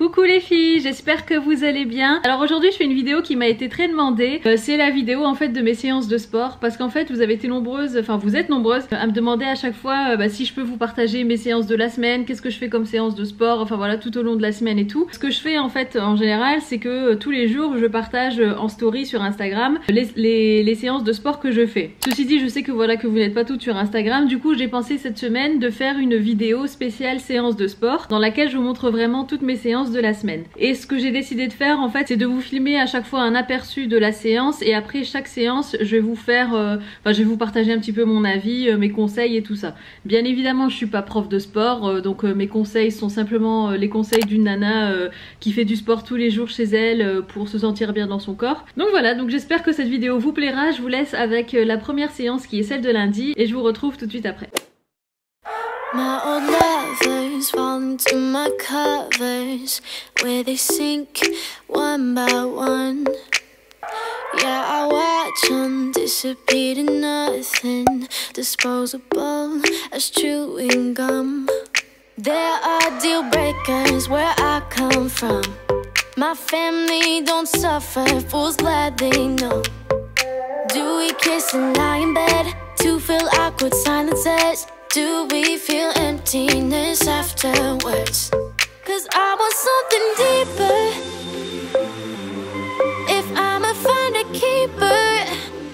Coucou les filles, j'espère que vous allez bien. Alors aujourd'hui je fais une vidéo qui m'a été très demandée. C'est la vidéo en fait de mes séances de sport, parce qu'en fait vous avez été nombreuses, enfin vous êtes nombreuses à me demander à chaque fois si je peux vous partager mes séances de la semaine, qu'est-ce que je fais comme séance de sport, enfin voilà, tout au long de la semaine et tout. Ce que je fais en fait en général, c'est que tous les jours je partage en story sur Instagram les séances de sport que je fais. Ceci dit, je sais que voilà que vous n'êtes pas toutes sur Instagram, du coup j'ai pensé cette semaine de faire une vidéo spéciale séance de sport dans laquelle je vous montre vraiment toutes mes séances de la semaine. Et ce que j'ai décidé de faire en fait, c'est de vous filmer à chaque fois un aperçu de la séance, et après chaque séance je vais vous faire je vais vous partager un petit peu mon avis, mes conseils et tout ça. Bien évidemment je suis pas prof de sport, donc mes conseils sont simplement les conseils d'une nana qui fait du sport tous les jours chez elle pour se sentir bien dans son corps. Donc voilà, donc j'espère que cette vidéo vous plaira. Je vous laisse avec la première séance qui est celle de lundi et je vous retrouve tout de suite après. My old lovers fall into my covers, where they sink one by one. Yeah, I watch them disappear to nothing, disposable as chewing gum. There are deal breakers where I come from. My family don't suffer, fools gladly know. Do we kiss and lie in bed to fill awkward silences? Do we feel emptiness afterwards? 'Cause I want something deeper. If I'ma find a keeper.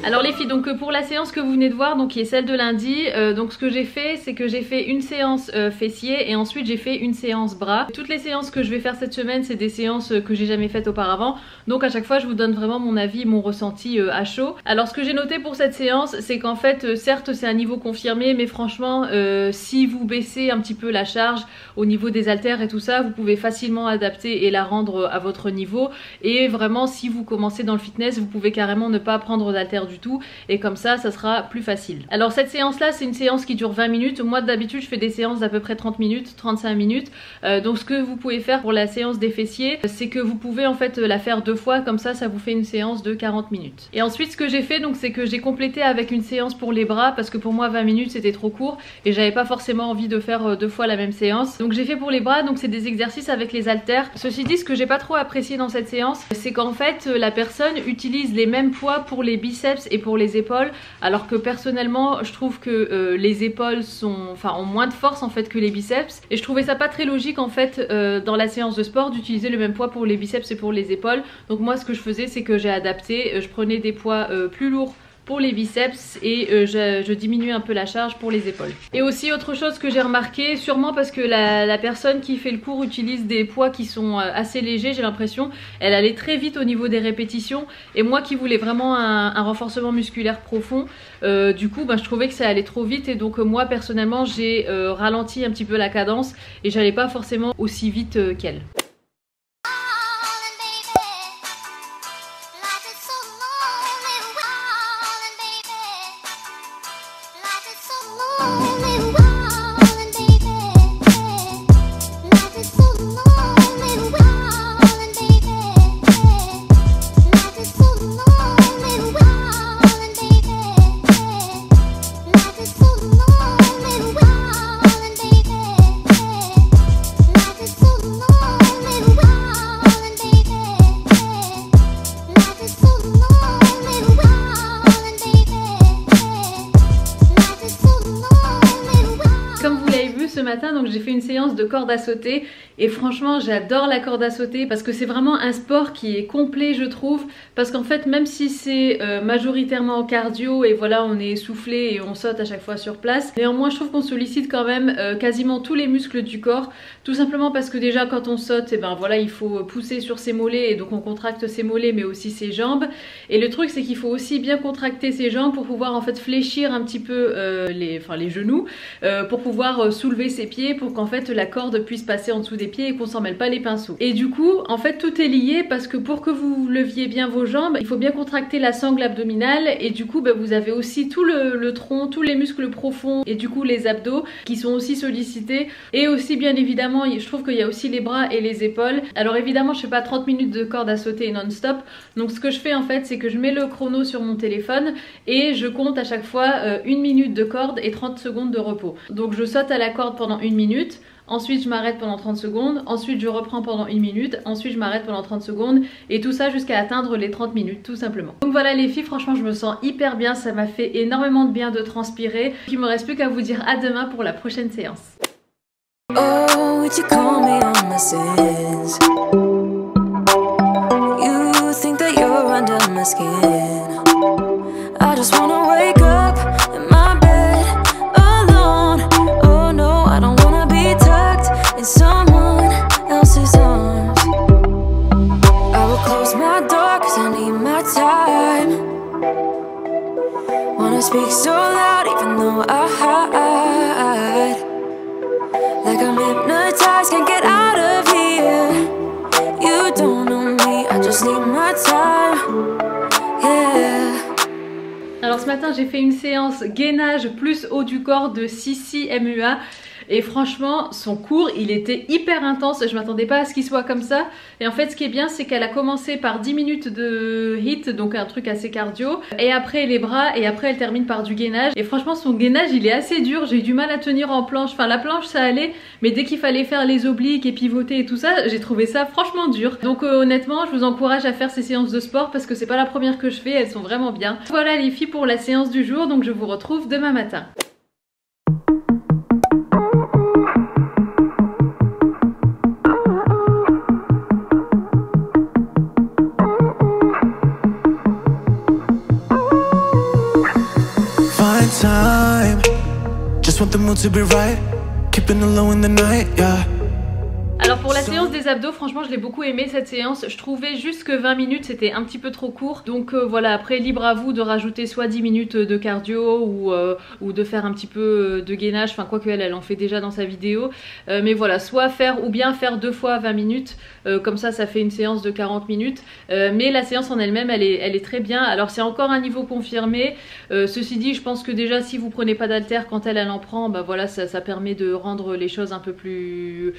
Alors les filles, donc pour la séance que vous venez de voir, donc qui est celle de lundi, donc ce que j'ai fait, c'est que j'ai fait une séance fessier et ensuite j'ai fait une séance bras. Toutes les séances que je vais faire cette semaine, c'est des séances que j'ai jamais faites auparavant, donc à chaque fois je vous donne vraiment mon avis, mon ressenti à chaud. Alors ce que j'ai noté pour cette séance, c'est qu'en fait certes c'est un niveau confirmé, mais franchement si vous baissez un petit peu la charge au niveau des haltères et tout ça, vous pouvez facilement adapter et la rendre à votre niveau. Et vraiment si vous commencez dans le fitness, vous pouvez carrément ne pas prendre d'haltères du tout, et comme ça sera plus facile. Alors cette séance là, c'est une séance qui dure 20 minutes. Moi d'habitude je fais des séances d'à peu près 30 minutes, 35 minutes. Donc ce que vous pouvez faire pour la séance des fessiers, c'est que vous pouvez en fait la faire deux fois, comme ça vous fait une séance de 40 minutes. Et ensuite ce que j'ai fait, donc c'est que j'ai complété avec une séance pour les bras, parce que pour moi 20 minutes c'était trop court et j'avais pas forcément envie de faire deux fois la même séance. Donc j'ai fait pour les bras, donc c'est des exercices avec les haltères. Ceci dit, ce que j'ai pas trop apprécié dans cette séance, c'est qu'en fait la personne utilise les mêmes poids pour les biceps et pour les épaules, alors que personnellement je trouve que les épaules ont moins de force en fait que les biceps, et je trouvais ça pas très logique en fait dans la séance de sport d'utiliser le même poids pour les biceps et pour les épaules. Donc moi ce que je faisais, c'est que j'ai adapté, je prenais des poids plus lourds pour les biceps et je diminuais un peu la charge pour les épaules. Et aussi autre chose que j'ai remarqué, sûrement parce que la personne qui fait le cours utilise des poids qui sont assez légers, j'ai l'impression, elle allait très vite au niveau des répétitions, et moi qui voulais vraiment un renforcement musculaire profond, du coup je trouvais que ça allait trop vite, et donc moi personnellement j'ai ralenti un petit peu la cadence et j'allais pas forcément aussi vite qu'elle. Ce matin, donc j'ai fait une séance de corde à sauter, et franchement j'adore la corde à sauter parce que c'est vraiment un sport qui est complet, je trouve, parce qu'en fait même si c'est majoritairement en cardio et voilà on est essoufflé et on saute à chaque fois sur place, néanmoins je trouve qu'on sollicite quand même quasiment tous les muscles du corps, tout simplement parce que déjà quand on saute, et ben voilà, il faut pousser sur ses mollets, et donc on contracte ses mollets mais aussi ses jambes, et le truc c'est qu'il faut aussi bien contracter ses jambes pour pouvoir en fait fléchir un petit peu les genoux, pour pouvoir soulever ses pieds, pour qu'en fait la corde puisse passer en dessous des pieds et qu'on s'en mêle pas les pinceaux. Et du coup en fait tout est lié, parce que pour que vous leviez bien vos jambes, il faut bien contracter la sangle abdominale, et du coup vous avez aussi tout le tronc, tous les muscles profonds, et du coup les abdos qui sont aussi sollicités, et aussi bien évidemment je trouve qu'il y a aussi les bras et les épaules. Alors évidemment je fais pas 30 minutes de corde à sauter non-stop, donc ce que je fais en fait, c'est que je mets le chrono sur mon téléphone et je compte à chaque fois 1 minute de corde et 30 secondes de repos. Donc je saute à la corde pendant 1 minute, ensuite je m'arrête pendant 30 secondes, ensuite je reprends pendant 1 minute, ensuite je m'arrête pendant 30 secondes et tout ça jusqu'à atteindre les 30 minutes tout simplement. Donc voilà les filles, franchement je me sens hyper bien, ça m'a fait énormément de bien de transpirer. Il me reste plus qu'à vous dire à demain pour la prochaine séance. Oh, would you call me on my sins? You think that you're under my skin. I just wanna wake up in my bed alone. Oh no, I don't wanna be tucked in someone else's arms. I will close my door cause I need my time. Wanna speak so loud even though I hide. Like I'm hypnotized, can't get out of here. You don't know me, I just need my time. Yeah. Alors ce matin j'ai fait une séance gainage plus haut du corps de Sissi MUA. Et franchement, son cours, il était hyper intense. Je m'attendais pas à ce qu'il soit comme ça. Et en fait, ce qui est bien, c'est qu'elle a commencé par 10 minutes de HIIT, donc un truc assez cardio. Et après, les bras. Et après, elle termine par du gainage. Et franchement, son gainage, il est assez dur. J'ai eu du mal à tenir en planche. Enfin, la planche, ça allait. Mais dès qu'il fallait faire les obliques et pivoter et tout ça, j'ai trouvé ça franchement dur. Donc honnêtement, je vous encourage à faire ces séances de sport parce que c'est pas la première que je fais. Elles sont vraiment bien. Voilà les filles pour la séance du jour. Donc je vous retrouve demain matin. Time. Just want the mood to be right. Keeping it low in the night, yeah. Alors pour la séance des abdos, franchement je l'ai beaucoup aimé cette séance. Je trouvais juste que 20 minutes c'était un petit peu trop court. Donc voilà, après libre à vous de rajouter soit 10 minutes de cardio ou de faire un petit peu de gainage. Enfin quoi qu'elle en fait déjà dans sa vidéo. Mais voilà, soit faire ou bien faire 2 fois 20 minutes. Comme ça fait une séance de 40 minutes. Mais la séance en elle-même elle est très bien. Alors c'est encore un niveau confirmé. Ceci dit, je pense que déjà si vous prenez pas d'haltère quand elle en prend, bah voilà, ça permet de rendre les choses un peu plus...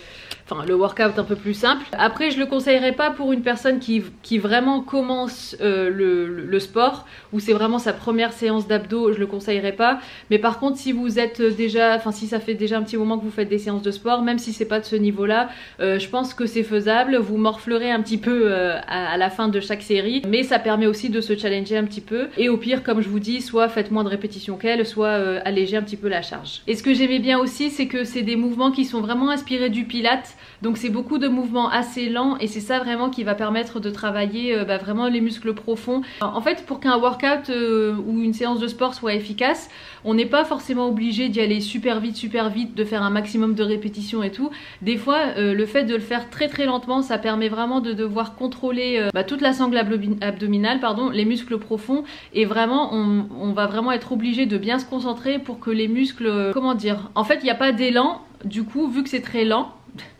Enfin le workout un peu plus simple. Après je le conseillerais pas pour une personne qui vraiment commence le sport, où c'est vraiment sa première séance d'abdos, je le conseillerais pas. Mais par contre si vous êtes déjà, enfin si ça fait déjà un petit moment que vous faites des séances de sport, même si c'est pas de ce niveau là, je pense que c'est faisable. Vous morflerez un petit peu à la fin de chaque série, mais ça permet aussi de se challenger un petit peu. Et au pire, comme je vous dis, soit faites moins de répétitions qu'elle, soit allégez un petit peu la charge. Et ce que j'aimais bien aussi, c'est que c'est des mouvements qui sont vraiment inspirés du Pilates. Donc c'est beaucoup de mouvements assez lents et c'est ça vraiment qui va permettre de travailler vraiment les muscles profonds. En fait, pour qu'un workout ou une séance de sport soit efficace, on n'est pas forcément obligé d'y aller super vite, de faire un maximum de répétitions et tout. Des fois, le fait de le faire très lentement, ça permet vraiment de devoir contrôler toute la sangle abdominale, les muscles profonds. Et vraiment, on va vraiment être obligé de bien se concentrer pour que les muscles... comment dire? En fait, il n'y a pas d'élan. Du coup, vu que c'est très lent,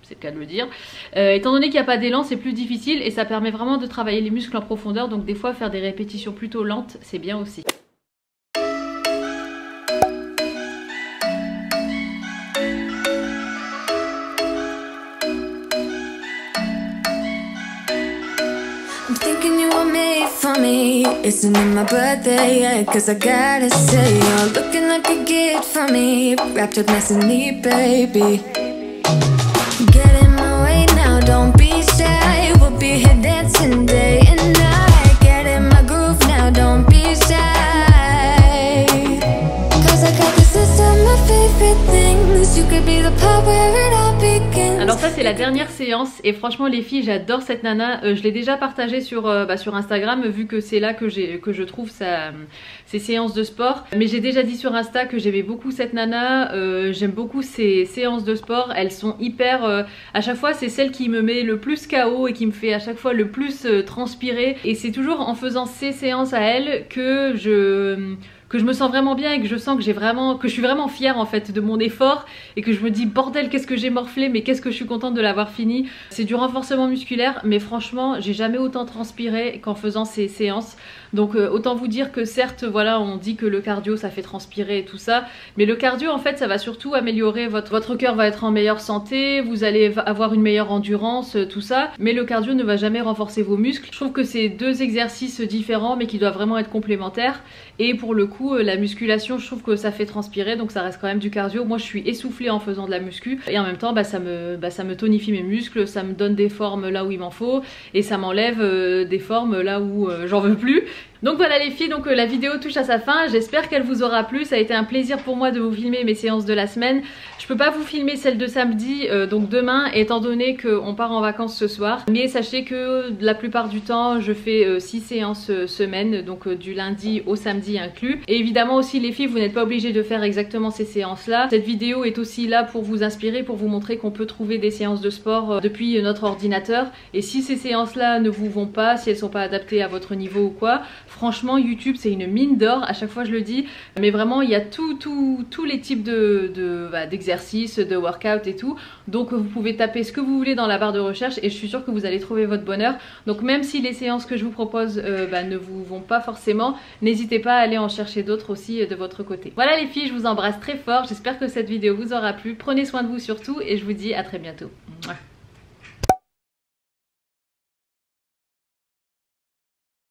c'est le cas de le dire, étant donné qu'il n'y a pas d'élan, c'est plus difficile et ça permet vraiment de travailler les muscles en profondeur. Donc des fois, faire des répétitions plutôt lentes, c'est bien aussi. I'm thinking you were made for me. Isn't it my birthday yet? Cause I gotta say, you're looking like a gift for me. Wrapped up nice and neat, baby. Get in my way now, don't be shy. We'll be here dancing day and night. Get in my groove now, don't be shy. Cause I got this list of my favorite things. You could be the part where it all begins. Alors ça c'est la dernière séance et franchement les filles j'adore cette nana, je l'ai déjà partagée sur Instagram vu que c'est là que je trouve ses séances de sport. Mais j'ai déjà dit sur Insta que j'aimais beaucoup cette nana, j'aime beaucoup ses séances de sport, elles sont hyper... à chaque fois c'est celle qui me met le plus KO et qui me fait à chaque fois le plus transpirer. Et c'est toujours en faisant ces séances à elle que je me sens vraiment bien et que je sens que je suis vraiment fière en fait de mon effort et que je me dis bordel qu'est-ce que j'ai morflé mais qu'est-ce que je suis contente de l'avoir fini. C'est du renforcement musculaire mais franchement j'ai jamais autant transpiré qu'en faisant ces séances. Donc autant vous dire que certes voilà on dit que le cardio ça fait transpirer et tout ça, mais le cardio en fait ça va surtout améliorer votre cœur va être en meilleure santé, vous allez avoir une meilleure endurance, tout ça, mais le cardio ne va jamais renforcer vos muscles. Je trouve que c'est deux exercices différents mais qui doivent vraiment être complémentaires et pour le coup coup la musculation je trouve que ça fait transpirer, donc ça reste quand même du cardio. Moi je suis essoufflée en faisant de la muscu et en même temps ça me tonifie mes muscles, ça me donne des formes là où il m'en faut et ça m'enlève des formes là où j'en veux plus. Donc voilà les filles, donc la vidéo touche à sa fin, j'espère qu'elle vous aura plu, ça a été un plaisir pour moi de vous filmer mes séances de la semaine. Je peux pas vous filmer celle de samedi, donc demain, étant donné qu'on part en vacances ce soir, mais sachez que la plupart du temps je fais 6 séances semaine, donc du lundi au samedi inclus. Et évidemment aussi les filles, vous n'êtes pas obligées de faire exactement ces séances là. Cette vidéo est aussi là pour vous inspirer, pour vous montrer qu'on peut trouver des séances de sport depuis notre ordinateur. Et si ces séances là ne vous vont pas, si elles sont pas adaptées à votre niveau ou quoi, franchement YouTube c'est une mine d'or, à chaque fois je le dis, mais vraiment il y a tous les types d'exercices, de workout et tout, donc vous pouvez taper ce que vous voulez dans la barre de recherche et je suis sûre que vous allez trouver votre bonheur. Donc même si les séances que je vous propose ne vous vont pas forcément, n'hésitez pas à aller en chercher d'autres aussi de votre côté. Voilà les filles, je vous embrasse très fort, j'espère que cette vidéo vous aura plu, prenez soin de vous surtout et je vous dis à très bientôt. Mouah.